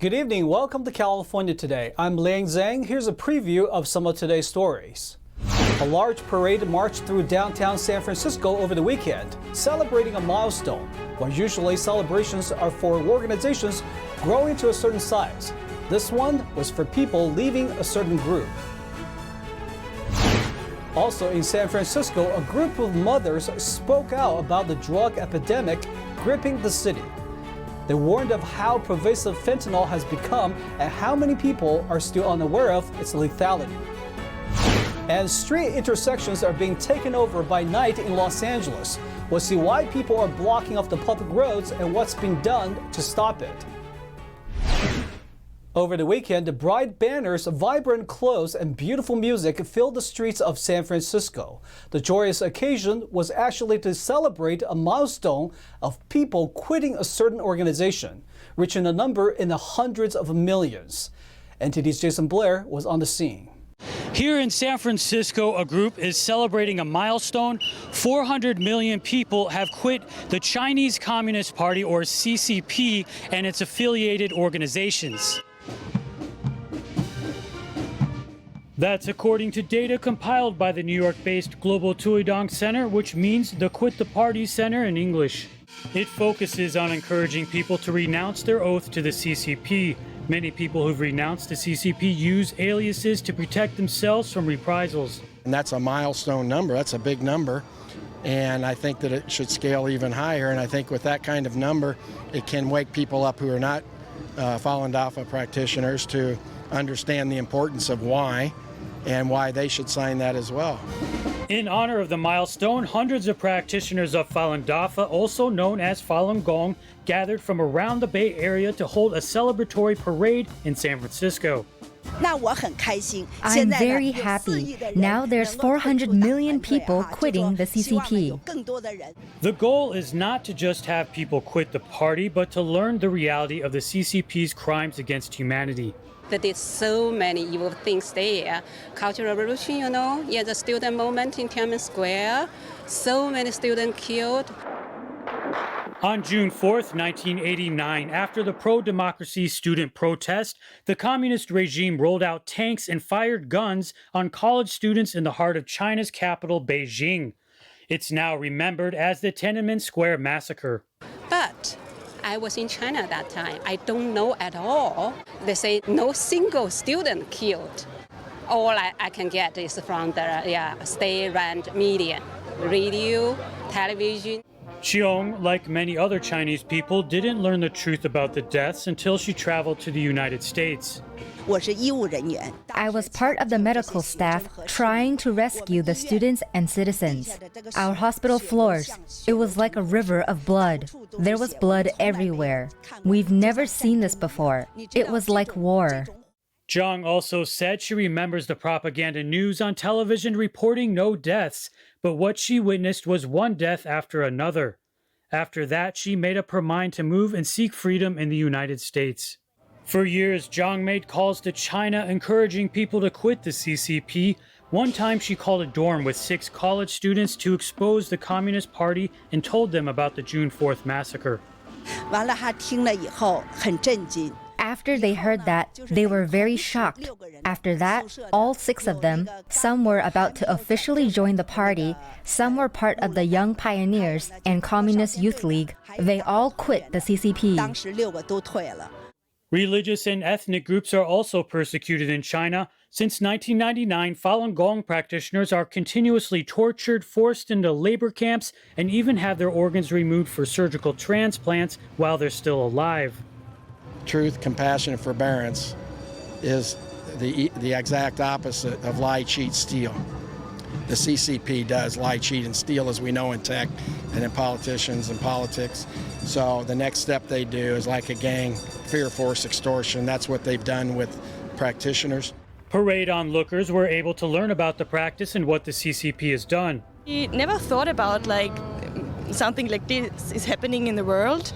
Good evening. Welcome to California Today. I'm Liang Zhang. Here's a preview of some of today's stories. A large parade marched through downtown San Francisco over the weekend, celebrating a milestone, where usually celebrations are for organizations growing to a certain size. This one was for people leaving a certain group. Also in San Francisco, a group of mothers spoke out about the drug epidemic gripping the city. They warned of how pervasive fentanyl has become and how many people are still unaware of its lethality. And street intersections are being taken over by night in Los Angeles. We'll see why people are blocking off the public roads and what's being done to stop it. Over the weekend, bright banners, vibrant clothes, and beautiful music filled the streets of San Francisco. The joyous occasion was actually to celebrate a milestone of people quitting a certain organization, reaching a number in the hundreds of millions. NTD's Jason Blair was on the scene. Here in San Francisco, a group is celebrating a milestone. 400 million people have quit the Chinese Communist Party, or CCP, and its affiliated organizations. That's according to data compiled by the New York-based Global Tuidong Center, which means the Quit the Party Center in English. It focuses on encouraging people to renounce their oath to the CCP. Many people who've renounced the CCP use aliases to protect themselves from reprisals. And that's a milestone number. That's a big number. And I think that it should scale even higher. And I think with that kind of number, it can wake people up who are not Falun Dafa practitioners to understand the importance of why and why they should sign that as well. In honor of the milestone, hundreds of practitioners of Falun Dafa, also known as Falun Gong, gathered from around the Bay Area to hold a celebratory parade in San Francisco. I'm very happy. Now there's 400 million people quitting the CCP. The goal is not to just have people quit the party, but to learn the reality of the CCP's crimes against humanity. There is so many evil things there. Cultural revolution, the student movement in Tiananmen Square, so many students killed. On June 4th, 1989, after the pro-democracy student protest, the communist regime rolled out tanks and fired guns on college students in the heart of China's capital, Beijing. It's now remembered as the Tiananmen Square massacre. But I was in China at that time. I don't know at all. They say no single student killed. All I can get is from the state-run media, radio, television. Xiong, like many other Chinese people, didn't learn the truth about the deaths until she traveled to the United States. I was part of the medical staff trying to rescue the students and citizens. Our hospital floors, it was like a river of blood. There was blood everywhere. We've never seen this before. It was like war. Zhang also said she remembers the propaganda news on television reporting no deaths, but what she witnessed was one death after another. After that, she made up her mind to move and seek freedom in the United States. For years, Zhang made calls to China encouraging people to quit the CCP. One time she called a dorm with 6 college students to expose the Communist Party and told them about the June 4th massacre. After they heard that, they were very shocked. After that, all 6 of them, some were about to officially join the party, some were part of the Young Pioneers and Communist Youth League. They all quit the CCP. Religious and ethnic groups are also persecuted in China. Since 1999, Falun Gong practitioners are continuously tortured, forced into labor camps, and even have their organs removed for surgical transplants while they're still alive. Truth, compassion, and forbearance is the exact opposite of lie, cheat, steal. The CCP does lie, cheat, and steal, as we know in tech and in politicians and politics. So the next step they do is like a gang, fear, force, extortion. That's what they've done with practitioners. Parade onlookers were able to learn about the practice and what the CCP has done. We never thought about something like this is happening in the world.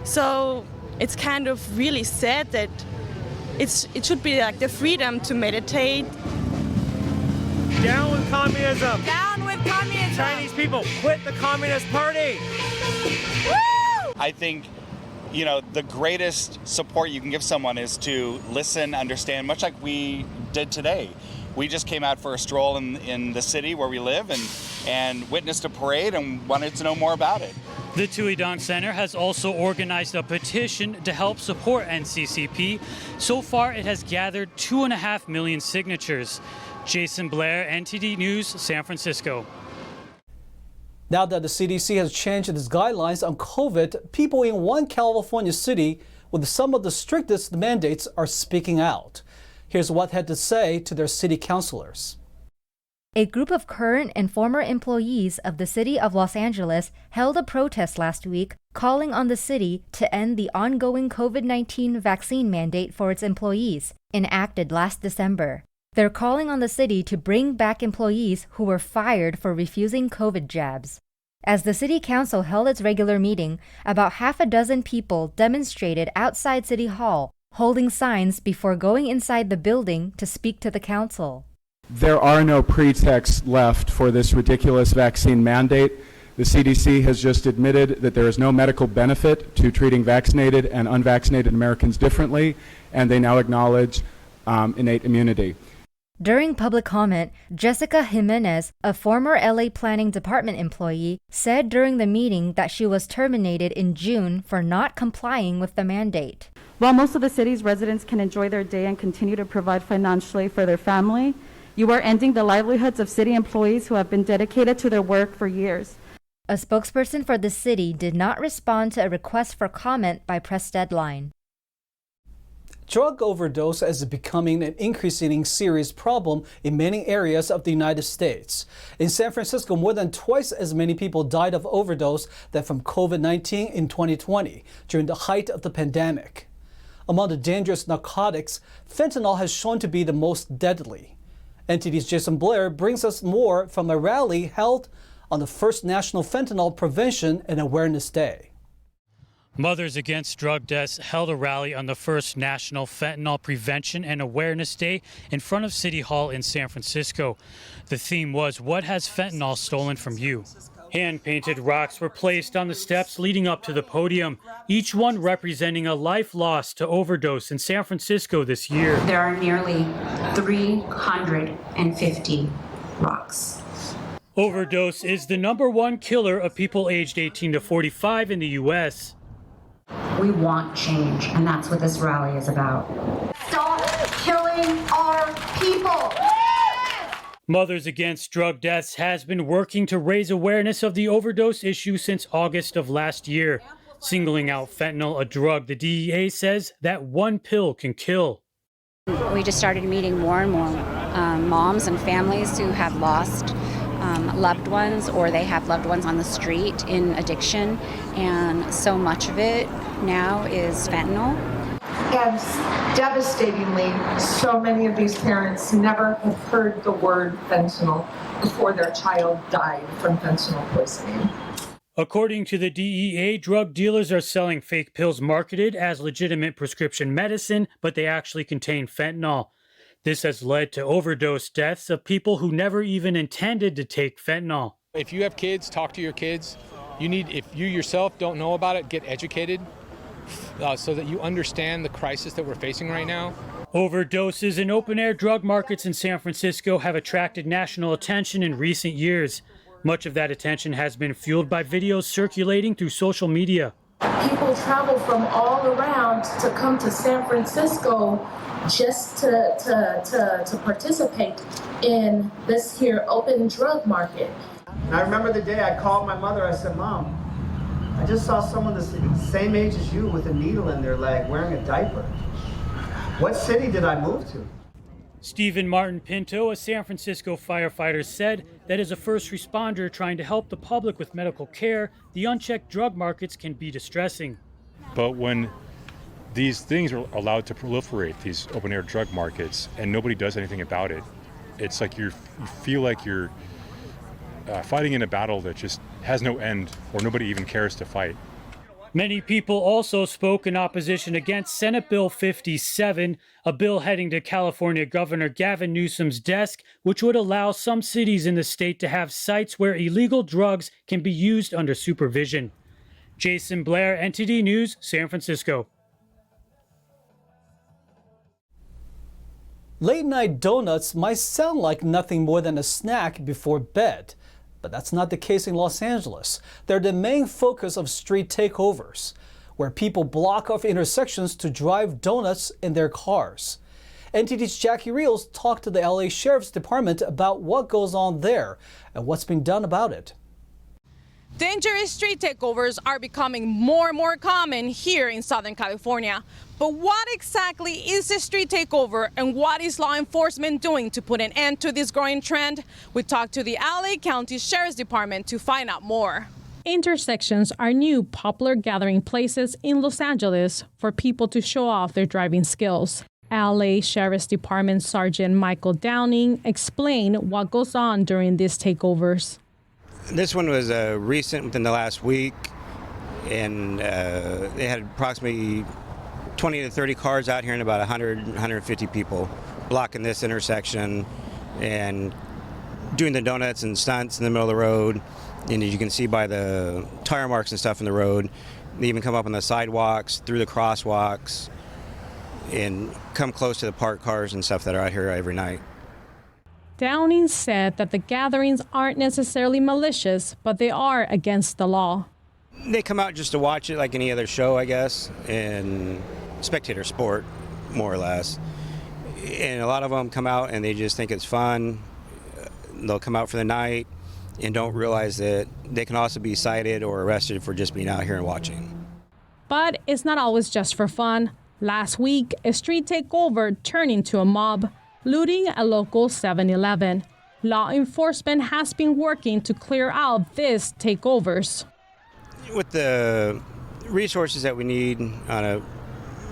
So it's kind of really sad that it should be like the freedom to meditate. Down with communism! Down with communism! Chinese people, quit the Communist Party! Woo! I think You know, the greatest support you can give someone is to listen, understand, much like we did today. We just came out for a stroll in the city where we live and witnessed a parade and wanted to know more about it. The Tuidong Center has also organized a petition to help support NCCP. So far, it has gathered 2.5 million signatures. Jason Blair, NTD News, San Francisco. Now that the CDC has changed its guidelines on COVID, people in one California city with some of the strictest mandates are speaking out. Here's what they had to say to their city councilors. A group of current and former employees of the city of Los Angeles held a protest last week calling on the city to end the ongoing COVID-19 vaccine mandate for its employees, enacted last December. They're calling on the city to bring back employees who were fired for refusing COVID jabs. As the city council held its regular meeting, about half a dozen people demonstrated outside City Hall, holding signs before going inside the building to speak to the council. There are no pretexts left for this ridiculous vaccine mandate. The CDC has just admitted that there is no medical benefit to treating vaccinated and unvaccinated Americans differently, and they now acknowledge innate immunity. During public comment, Jessica Jimenez, a former LA Planning Department employee, said during the meeting that she was terminated in June for not complying with the mandate. While most of the city's residents can enjoy their day and continue to provide financially for their family, you are ending the livelihoods of city employees who have been dedicated to their work for years. A spokesperson for the city did not respond to a request for comment by press deadline. Drug overdose is becoming an increasingly serious problem in many areas of the United States. In San Francisco, more than twice as many people died of overdose than from COVID-19 in 2020, during the height of the pandemic. Among the dangerous narcotics, fentanyl has shown to be the most deadly. NTD's Jason Blair brings us more from a rally held on the first National Fentanyl Prevention and Awareness Day. Mothers Against Drug Deaths held a rally on the first National Fentanyl Prevention and Awareness Day in front of City Hall in San Francisco. The theme was, "What has fentanyl stolen from you?" Hand-painted rocks were placed on the steps leading up to the podium, each one representing a life lost to overdose in San Francisco this year. There are nearly 350 rocks. Overdose is the #1 killer of people aged 18 to 45 in the U.S. We want change, and that's what this rally is about. Stop killing our people! Mothers Against Drug Deaths has been working to raise awareness of the overdose issue since August of last year, singling out fentanyl, a drug the DEA says that one pill can kill. We just started meeting more and more moms and families who have lost loved ones, or they have loved ones on the street in addiction, and so much of it now is fentanyl. And devastatingly, so many of these parents never have heard the word fentanyl before their child died from fentanyl poisoning. According to the DEA, drug dealers are selling fake pills marketed as legitimate prescription medicine, but they actually contain fentanyl. This has led to overdose deaths of people who never even intended to take fentanyl. If you have kids, talk to your kids. If you yourself don't know about it, get educated so that you understand the crisis that we're facing right now. Overdoses in open-air drug markets in San Francisco have attracted national attention in recent years. Much of that attention has been fueled by videos circulating through social media. People travel from all around to come to San Francisco just to participate in this here open drug market. And I remember the day I called my mother. I said, "Mom, I just saw someone the same age as you with a needle in their leg wearing a diaper. What city did I move to?" Stephen Martin Pinto, a San Francisco firefighter, said that as a first responder trying to help the public with medical care, the unchecked drug markets can be distressing. But when these things are allowed to proliferate, these open-air drug markets, and nobody does anything about it, it's like you feel like you're fighting in a battle that just has no end, or nobody even cares to fight. Many people also spoke in opposition against Senate Bill 57, a bill heading to California Governor Gavin Newsom's desk, which would allow some cities in the state to have sites where illegal drugs can be used under supervision. Jason Blair, NTD News, San Francisco. Late night donuts might sound like nothing more than a snack before bed, but that's not the case in Los Angeles. They're the main focus of street takeovers, where people block off intersections to drive donuts in their cars. NTD's Jackie Rios talked to the LA Sheriff's Department about what goes on there and what's being done about it. Dangerous street takeovers are becoming more and more common here in Southern California. But what exactly is a street takeover and what is law enforcement doing to put an end to this growing trend? We talked to the LA County Sheriff's Department to find out more. Intersections are new popular gathering places in Los Angeles for people to show off their driving skills. LA Sheriff's Department Sergeant Michael Downing explained what goes on during these takeovers. This one was recent, within the last week, and they had approximately 20 to 30 cars out here and about 100, 150 people blocking this intersection and doing the donuts and stunts in the middle of the road. And as you can see by the tire marks and stuff in the road, they even come up on the sidewalks, through the crosswalks, and come close to the parked cars and stuff that are out here every night. Downing said that the gatherings aren't necessarily malicious, but they are against the law. They come out just to watch it like any other show, I guess, and spectator sport, more or less. And a lot of them come out and they just think it's fun. They'll come out for the night and don't realize that they can also be cited or arrested for just being out here and watching. But it's not always just for fun. Last week, a street takeover turned into a mob, looting a local 7-Eleven. Law enforcement has been working to clear out these takeovers. With the resources that we need on a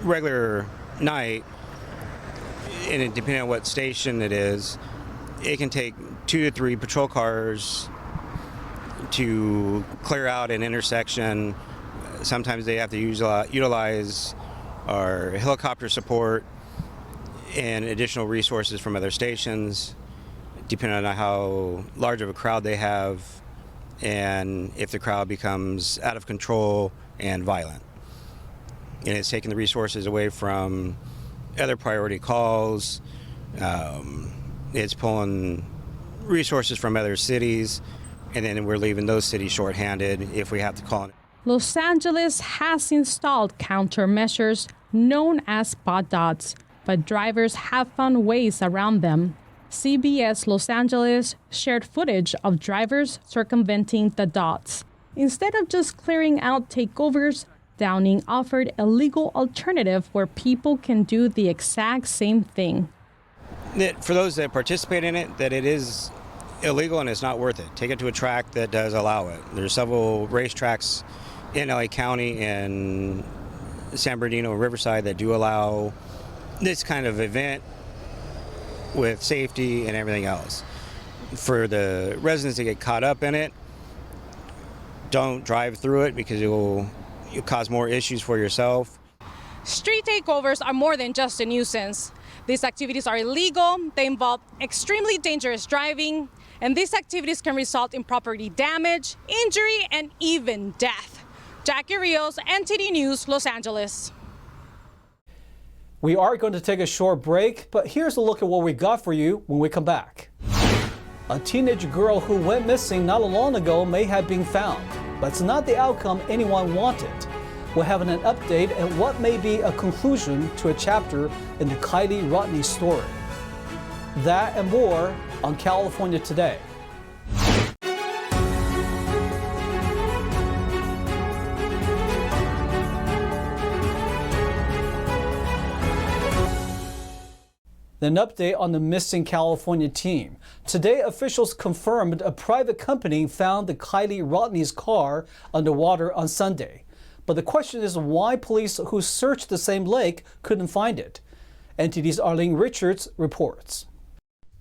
regular night, and depending on what station it is, it can take 2 to 3 patrol cars to clear out an intersection. Sometimes they have to utilize our helicopter support and additional resources from other stations, depending on how large of a crowd they have and if the crowd becomes out of control and violent. And it's taking the resources away from other priority calls. It's pulling resources from other cities, and then we're leaving those cities shorthanded if we have to call it. Los Angeles has installed countermeasures known as spot dots, but drivers have found ways around them. CBS Los Angeles shared footage of drivers circumventing the dots. Instead of just clearing out takeovers, Downing offered a legal alternative where people can do the exact same thing. For those that participate in it, that it is illegal and it's not worth it. Take it to a track that does allow it. There's several racetracks in LA County and San Bernardino and Riverside that do allow this kind of event with safety and everything else. For the residents that get caught up in it, don't drive through it because you'll cause more issues for yourself. Street takeovers are more than just a nuisance. These activities are illegal, they involve extremely dangerous driving, and these activities can result in property damage, injury, and even death. Jackie Rios, NTD News, Los Angeles. We are going to take a short break, but here's a look at what we got for you when we come back. A teenage girl who went missing not long ago may have been found, but it's not the outcome anyone wanted. We're having an update and what may be a conclusion to a chapter in the Kiely Rodni story. That and more on California Today. An update on the missing California teen. Today, officials confirmed a private company found the Kiely Rodni's car underwater on Sunday. But the question is why police who searched the same lake couldn't find it. NTD's Arlene Richards reports.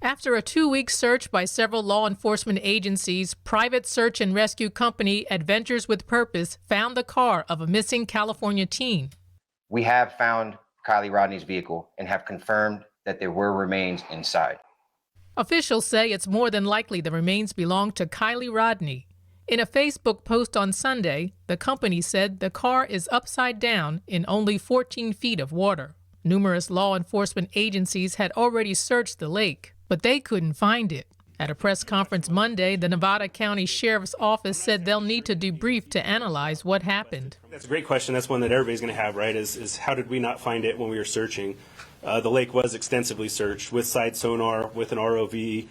After a 2-week search by several law enforcement agencies, private search and rescue company Adventures with Purpose found the car of a missing California teen. We have found Kiely Rodni's vehicle and have confirmed that there were remains inside. Officials say it's more than likely the remains belong to Kiely Rodni. In a Facebook post on Sunday, the company said the car is upside down in only 14 feet of water. Numerous law enforcement agencies had already searched the lake, but they couldn't find it. At a press conference Monday, the Nevada County Sheriff's Office said they'll need to debrief to analyze what happened. That's a great question. That's one that everybody's going to have, right, is how did we not find it when we were searching? The lake was extensively searched with side sonar, with an ROV.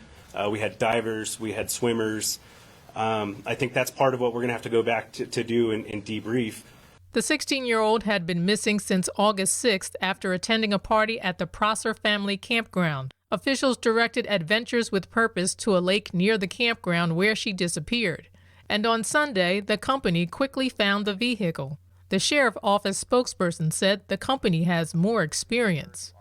We had divers, we had swimmers. I think that's part of what we're going to have to go back to do and debrief. The 16-year-old had been missing since August 6th after attending a party at the Prosser family campground. Officials directed Adventures with Purpose to a lake near the campground where she disappeared. And on Sunday, the company quickly found the vehicle. The sheriff's office spokesperson said the company has more experience.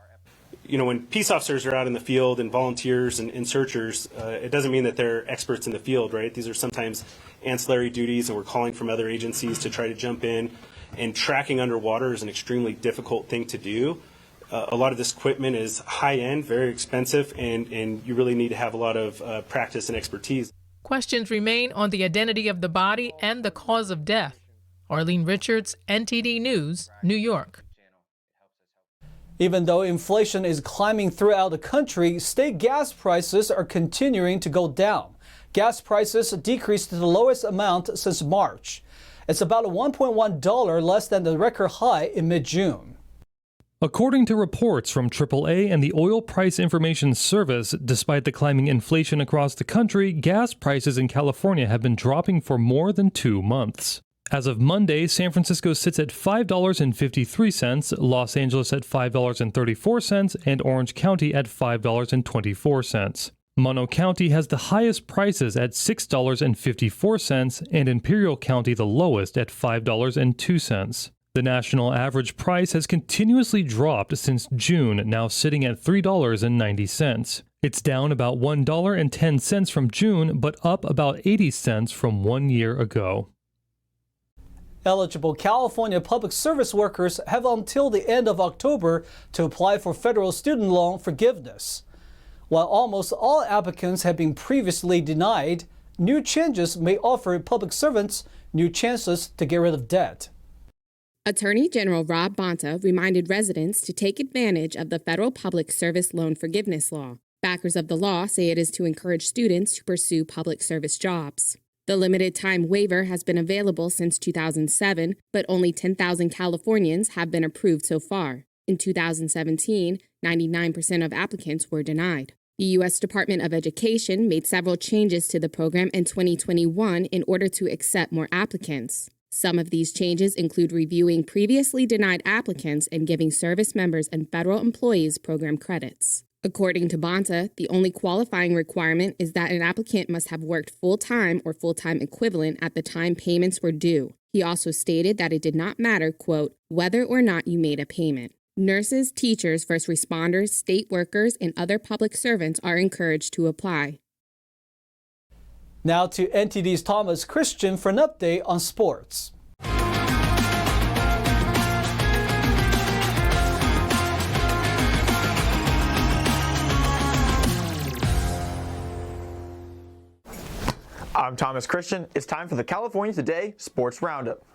You know, when peace officers are out in the field and volunteers and searchers, it doesn't mean that they're experts in the field, right? These are sometimes ancillary duties, and we're calling from other agencies to try to jump in. And tracking underwater is an extremely difficult thing to do. A lot of this equipment is high-end, very expensive, and you really need to have a lot of practice and expertise. Questions remain on the identity of the body and the cause of death. Arlene Richards, NTD News, New York. Even though inflation is climbing throughout the country, state gas prices are continuing to go down. Gas prices decreased to the lowest amount since March. It's about $1.1 less than the record high in mid-June. According to reports from AAA and the Oil Price Information Service, despite the climbing inflation across the country, gas prices in California have been dropping for more than 2 months. As of Monday, San Francisco sits at $5.53, Los Angeles at $5.34, and Orange County at $5.24. Mono County has the highest prices at $6.54, and Imperial County the lowest at $5.02. The national average price has continuously dropped since June, now sitting at $3.90. It's down about $1.10 from June, but up about 80 cents from 1 year ago. Eligible California public service workers have until the end of October to apply for federal student loan forgiveness. While almost all applicants have been previously denied, new changes may offer public servants new chances to get rid of debt. Attorney General Rob Bonta reminded residents to take advantage of the federal public service loan forgiveness law. Backers of the law say it is to encourage students to pursue public service jobs. The limited time waiver has been available since 2007, but only 10,000 Californians have been approved so far. In 2017, 99% of applicants were denied. The U.S. Department of Education made several changes to the program in 2021 in order to accept more applicants. Some of these changes include reviewing previously denied applicants and giving service members and federal employees program credits. According to Bonta, the only qualifying requirement is that an applicant must have worked full-time or full-time equivalent at the time payments were due. He also stated that it did not matter, quote, whether or not you made a payment. Nurses, teachers, first responders, state workers, and other public servants are encouraged to apply. Now to NTD's Thomas Christian for an update on sports. I'm Thomas Christian. It's time for the California Today Sports Roundup.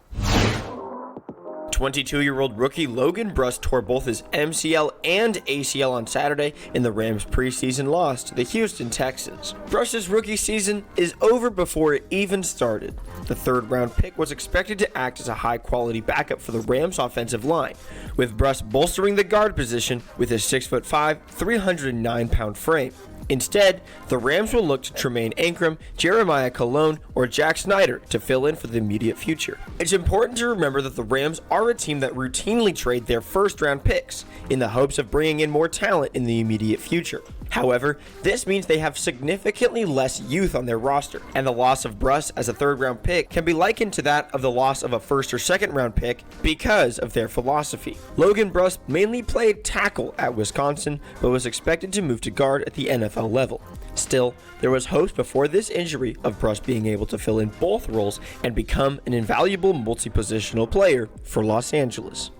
22-year-old rookie Logan Bruss tore both his MCL and ACL on Saturday in the Rams' preseason loss to the Houston Texans. Bruss's rookie season is over before it even started. The third-round pick was expected to act as a high-quality backup for the Rams' offensive line, with Bruss bolstering the guard position with his 6'5", 309-pound frame. Instead, the Rams will look to Tremaine Ankrum, Jeremiah Colon, or Jack Snyder to fill in for the immediate future. It's important to remember that the Rams are a team that routinely trade their first-round picks in the hopes of bringing in more talent in the immediate future. However, this means they have significantly less youth on their roster, and the loss of Bruss as a third-round pick can be likened to that of the loss of a first- or second-round pick because of their philosophy. Logan Bruss mainly played tackle at Wisconsin, but was expected to move to guard at the NFL level. Still, there was hopes before this injury of Bruss being able to fill in both roles and become an invaluable multi-positional player for Los Angeles.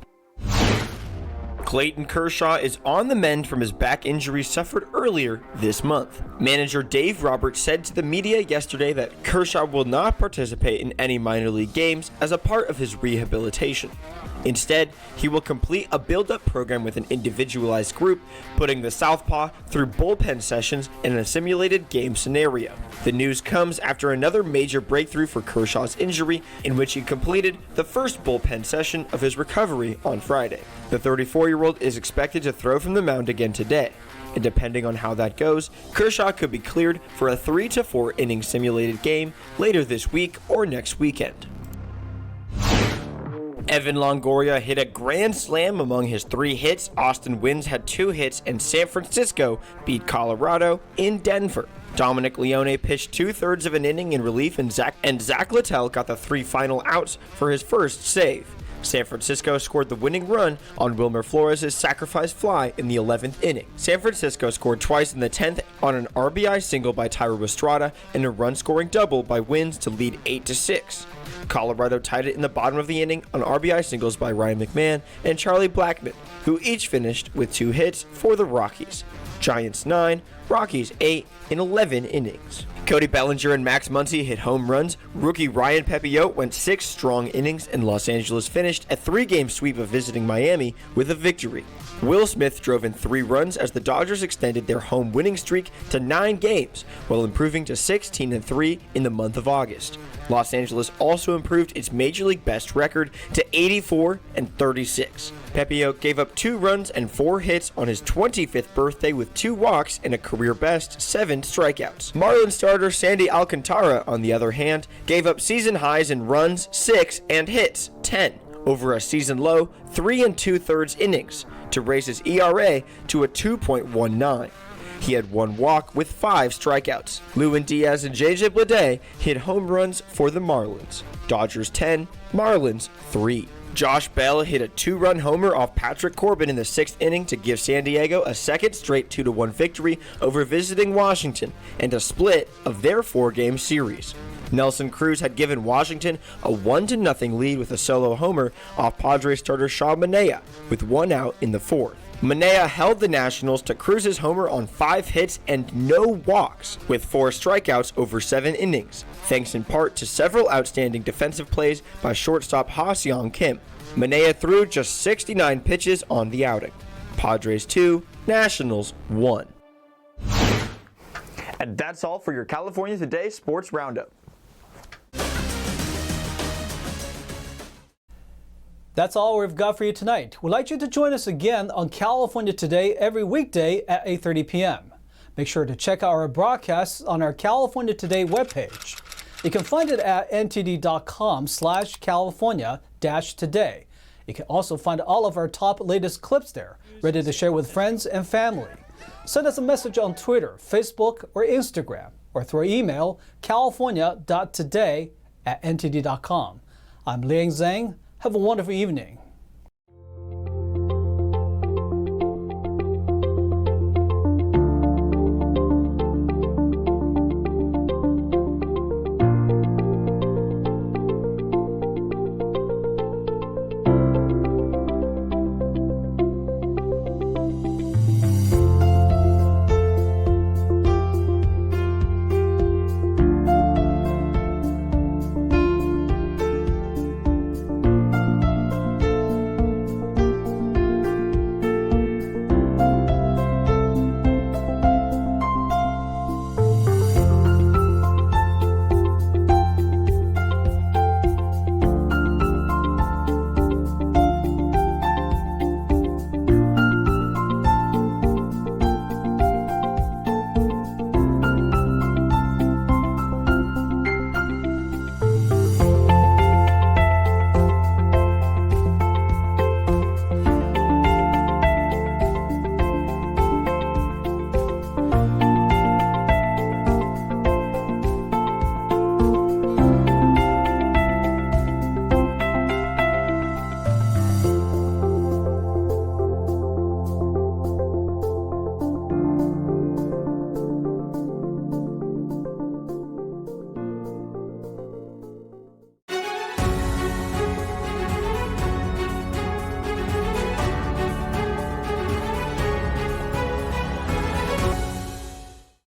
Clayton Kershaw is on the mend from his back injury suffered earlier this month. Manager Dave Roberts said to the media yesterday that Kershaw will not participate in any minor league games as a part of his rehabilitation. Instead, he will complete a build-up program with an individualized group, putting the southpaw through bullpen sessions in a simulated game scenario. The news comes after another major breakthrough for Kershaw's injury, in which he completed the first bullpen session of his recovery on Friday. The 34-year-old is expected to throw from the mound again today, and depending on how that goes, Kershaw could be cleared for a 3 to 4 inning simulated game later this week or next weekend. Evan Longoria hit a grand slam among his 3 hits. Austin Wynns had 2 hits, and San Francisco beat Colorado in Denver. Dominic Leone pitched 2/3 of an inning in relief, and Zach Littell got the 3 final outs for his first save. San Francisco scored the winning run on Wilmer Flores' sacrifice fly in the 11th inning. San Francisco scored twice in the 10th on an RBI single by Tyro Estrada and a run-scoring double by Wynns to lead 8-6. Colorado tied it in the bottom of the inning on RBI singles by Ryan McMahon and Charlie Blackmon, who each finished with 2 hits for the Rockies. Giants 9, Rockies 8 in 11 innings. Cody Bellinger and Max Muncy hit home runs. Rookie Ryan Pepiot went 6 strong innings, and Los Angeles finished a 3-game sweep of visiting Miami with a victory. Will Smith drove in 3 runs as the Dodgers extended their home winning streak to 9 games, while improving to 16-3 in the month of August. Los Angeles also improved its Major League best record to 84-36. Pepiot gave up 2 runs and 4 hits on his 25th birthday with 2 walks and a career-best 7 strikeouts. Marlins starter Sandy Alcantara, on the other hand, gave up season highs in runs 6 and hits 10 over a season low 3 2/3 innings to raise his ERA to a 2.19. He had 1 walk with 5 strikeouts. Lewin Diaz and JJ Bleday hit home runs for the Marlins. Dodgers 10, Marlins 3. Josh Bell hit a 2-run homer off Patrick Corbin in the 6th inning to give San Diego a second straight 2-1 victory over visiting Washington and a split of their 4-game series. Nelson Cruz had given Washington a 1-0 lead with a solo homer off Padres starter Sean Manaea with 1 out in the 4th. Manaea held the Nationals to Cruz's homer on 5 hits and no walks, with 4 strikeouts over 7 innings, thanks in part to several outstanding defensive plays by shortstop Ha-Seong Kim. Manaea threw just 69 pitches on the outing. Padres 2, Nationals 1. And that's all for your California Today Sports Roundup. That's all we've got for you tonight. We'd like you to join us again on California Today every weekday at 8:30 p.m. Make sure to check out our broadcasts on our California Today webpage. You can find it at ntd.com/California-today. You can also find all of our top latest clips there, ready to share with friends and family. Send us a message on Twitter, Facebook, or Instagram, or through email california.today@ntd.com. I'm Liang Zhang. Have a wonderful evening.